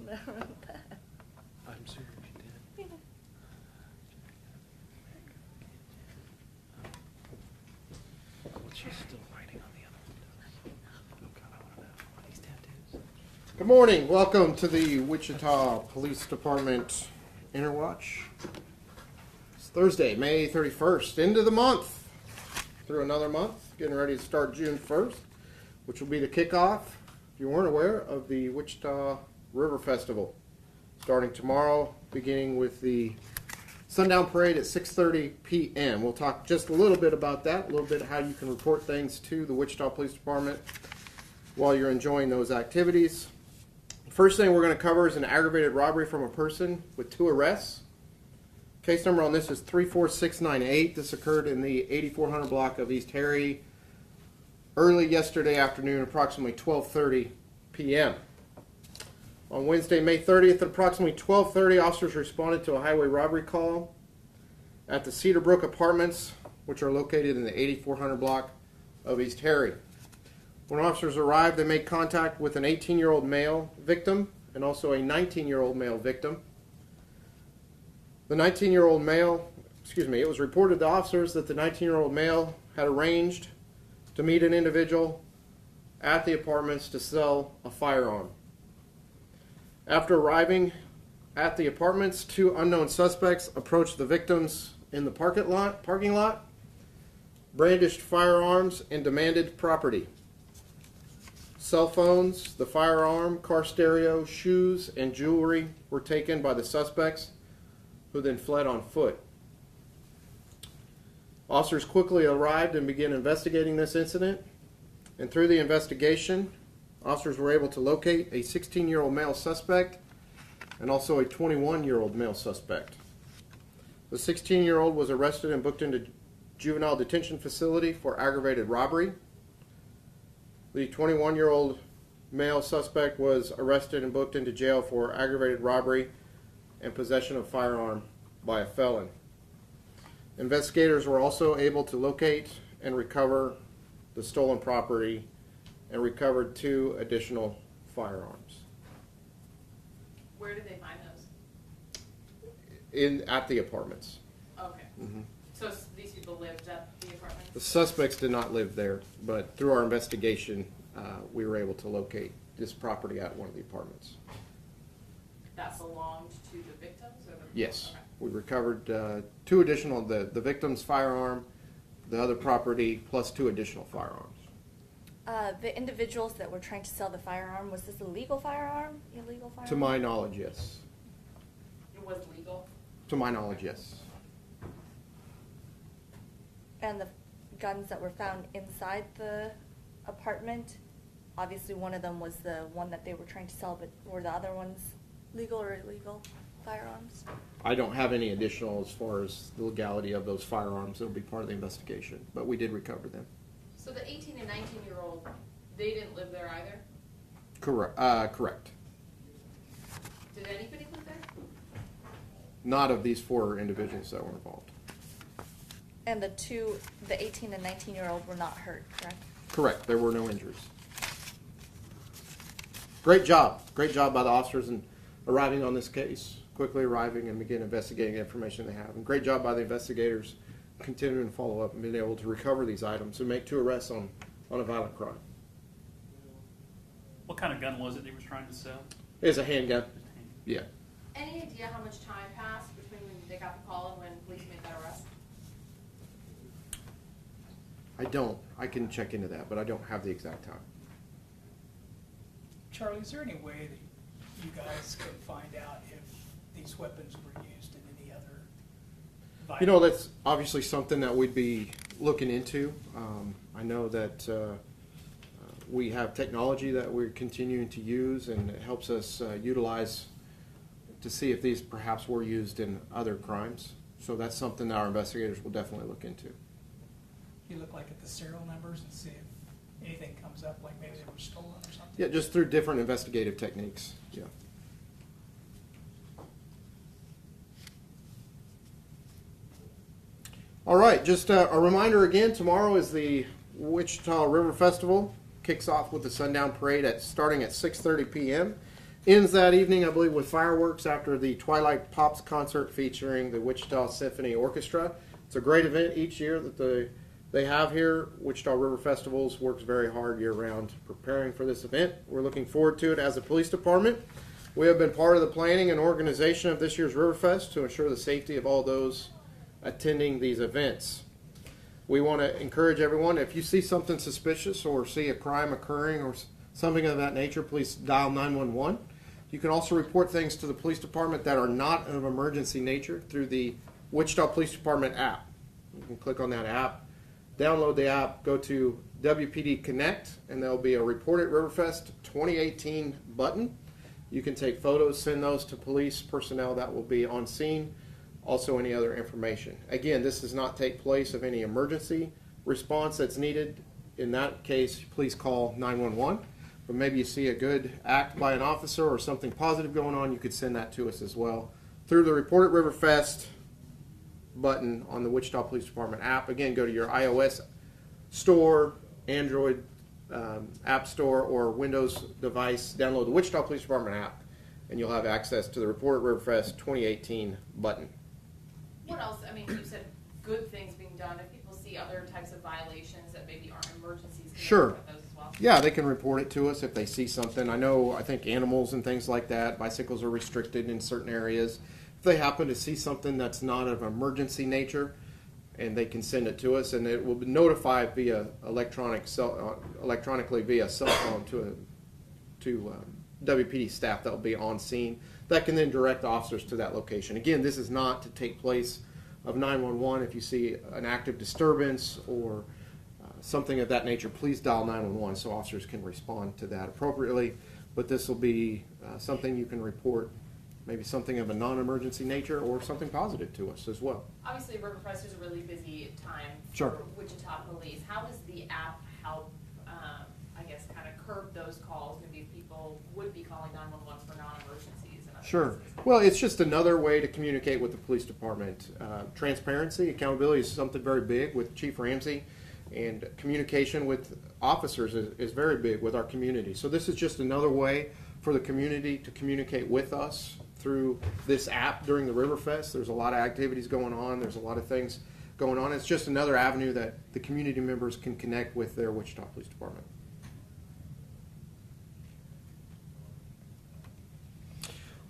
never wrote that. I'm sure you did. Well, she's still writing on the other one. Oh God, I want to know what these tattoos. Good morning. Welcome to the Wichita Police Department Interwatch. It's Thursday, May 31st, end of the month. Through another month, getting ready to start June 1st, which will be the kickoff, if you weren't aware, of the Wichita River Festival. Starting tomorrow, beginning with the sundown parade at 6:30 p.m. We'll talk just a little bit about that, a little bit how you can report things to the Wichita Police Department while you're enjoying those activities. First thing we're going to cover is an aggravated robbery from a person with 2 arrests. Case number on this is 34698. This occurred in the 8400 block of East Harry early yesterday afternoon, approximately 12:30 p.m. On Wednesday, May 30th at approximately 12:30, officers responded to a highway robbery call at the Cedar Brook Apartments, which are located in the 8400 block of East Harry. When officers arrived, they made contact with an 18-year-old male victim and also a 19-year-old male victim. The 19-year-old male, it was reported to officers that the 19-year-old male had arranged to meet an individual at the apartments to sell a firearm. After arriving at the apartments, 2 unknown suspects approached the victims in the parking lot, brandished firearms, and demanded property. Cell phones, the firearm, car stereo, shoes, and jewelry were taken by the suspects, who then fled on foot. Officers quickly arrived and began investigating this incident, and through the investigation, officers were able to locate a 16-year-old male suspect and also a 21-year-old male suspect. The 16-year-old was arrested and booked into juvenile detention facility for aggravated robbery. The 21-year-old male suspect was arrested and booked into jail for aggravated robbery and possession of firearm by a felon. Investigators were also able to locate and recover the stolen property and recovered 2 additional firearms. Where did they find those? At the apartments. Okay. Mm-hmm. So these people lived at the apartments? The suspects did not live there, but through our investigation, we were able to locate this property at one of the apartments. That belonged to the victims? Or the Yes. Okay. We recovered 2 additional, the victim's firearm, the other property, plus 2 additional firearms. The individuals that were trying to sell the firearm, was this a legal firearm? Illegal firearm? To my knowledge, yes. It was legal? To my knowledge, yes. And the guns that were found inside the apartment, obviously one of them was the one that they were trying to sell, but were the other ones legal or illegal firearms? I don't have any additional as far as the legality of those firearms. It'll be part of the investigation, but we did recover them. So the 18 and 19-year-old, they didn't live there either? Correct. Did anybody live there? Not of these 4 individuals that were involved. And the 18 and 19-year-old were not hurt, correct? Correct. There were no injuries. Great job. Great job by the officers in arriving on this case, quickly arriving and begin investigating the information they have. And great job by the investigators continuing to follow up and being able to recover these items and make 2 arrests on a violent crime. What kind of gun was it they were trying to sell? It's a handgun. Yeah. Any idea how much time passed between when they got the call and when police made that arrest? I don't. I can check into that, but I don't have the exact time. Charlie, is there any way that you guys could find out if these weapons were used in any other violence? You know, that's obviously something that we'd be looking into. I know that we have technology that we're continuing to use, and it helps us utilize to see if these perhaps were used in other crimes. So that's something that our investigators will definitely look into. You look like at the serial numbers and see if anything comes up, like maybe they were stolen or something? Yeah, just through different investigative techniques. Yeah. All right, just a reminder again, tomorrow is the Wichita River Festival. Kicks off with the sundown parade starting at 6:30 p.m. ends that evening, I believe, with fireworks after the Twilight Pops concert featuring the Wichita Symphony Orchestra. It's a great event each year that they have here. Wichita River Festivals works very hard year-round preparing for this event. We're looking forward to it as a police department. We have been part of the planning and organization of this year's Riverfest to ensure the safety of all those attending these events. We want to encourage everyone, if you see something suspicious or see a crime occurring or something of that nature, please dial 911. You can also report things to the police department that are not of emergency nature through the Wichita Police Department app. You can click on that app, download the app, go to WPD Connect, and there'll be a Report at Riverfest 2018 button. You can take photos, send those to police personnel that will be on scene, also any other information. Again, this does not take place of any emergency response that's needed. In that case, please call 911. But maybe you see a good act by an officer or something positive going on, you could send that to us as well through the Report at Riverfest button on the Wichita Police Department app. Again, go to your iOS store, Android App Store, or Windows device, download the Wichita Police Department app, and you'll have access to the Report at Riverfest 2018 button. What else, I mean, you said good things being done, if people see other types of violations that maybe aren't emergencies, can they Sure. report those as well? Yeah, they can report it to us if they see something. I think animals and things like that, bicycles are restricted in certain areas. If they happen to see something that's not of emergency nature, and they can send it to us, and it will be notified via electronically via cell phone to WPD staff that will be on scene. That can then direct officers to that location. Again, this is not to take place of 911. If you see an active disturbance or something of that nature, please dial 911 so officers can respond to that appropriately. But this will be something you can report, maybe something of a non-emergency nature or something positive to us as well. Obviously, Riverfest is a really busy time Sure. for Wichita Police. How does the app help, I guess, kind of curb those calls? Maybe if people would be calling 911 for non-emergencies and other Sure. cases. Well, it's just another way to communicate with the police department. Transparency, accountability is something very big with Chief Ramsey, and communication with officers is very big with our community. So this is just another way for the community to communicate with us through this app during the Riverfest. There's a lot of activities going on. There's a lot of things going on. It's just another avenue that the community members can connect with their Wichita Police Department.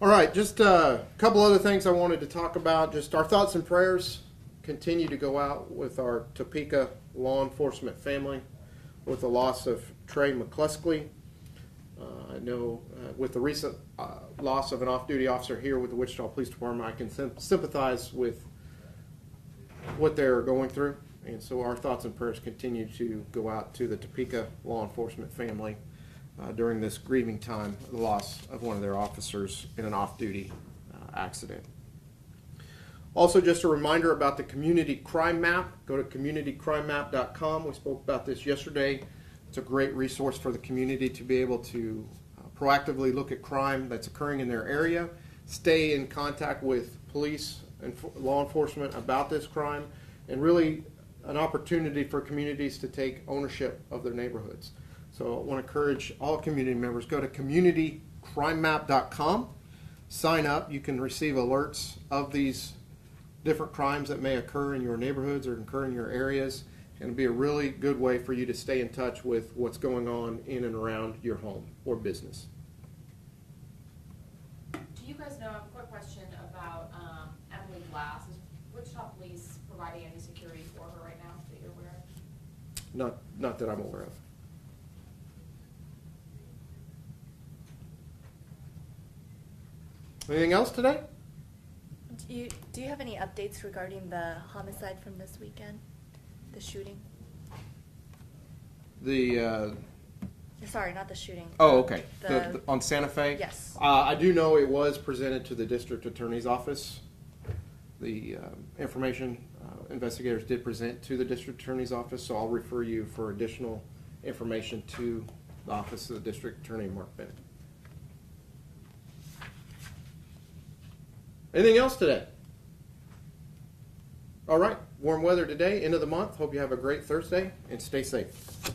All right, just a couple other things I wanted to talk about. Just our thoughts and prayers continue to go out with our Topeka law enforcement family with the loss of Trey McCluskey. I know with the recent loss of an off-duty officer here with the Wichita Police Department, I can sympathize with what they're going through. And so our thoughts and prayers continue to go out to the Topeka law enforcement family during this grieving time, the loss of one of their officers in an off-duty accident. Also, just a reminder about the Community Crime Map. Go to communitycrimemap.com. We spoke about this yesterday. It's a great resource for the community to be able to proactively look at crime that's occurring in their area, stay in contact with police and law enforcement about this crime, and really an opportunity for communities to take ownership of their neighborhoods. So I want to encourage all community members, go to communitycrimemap.com, sign up. You can receive alerts of these different crimes that may occur in your neighborhoods or occur in your areas. And it'll be a really good way for you to stay in touch with what's going on in and around your home or business. Do you guys know, I have a quick question about Emily Glass. Is Wichita Police providing any security for her right now that you're aware of? Not that I'm aware of. Anything else today? Do you have any updates regarding the homicide from this weekend? The shooting? Sorry, not the shooting. Oh, okay. The- On Santa Fe? Yes. I do know it was presented to the district attorney's office. The information investigators did present to the district attorney's office, so I'll refer you for additional information to the office of the district attorney, Mark Bennett. Anything else today? All right. Warm weather today, end of the month. Hope you have a great Thursday and stay safe.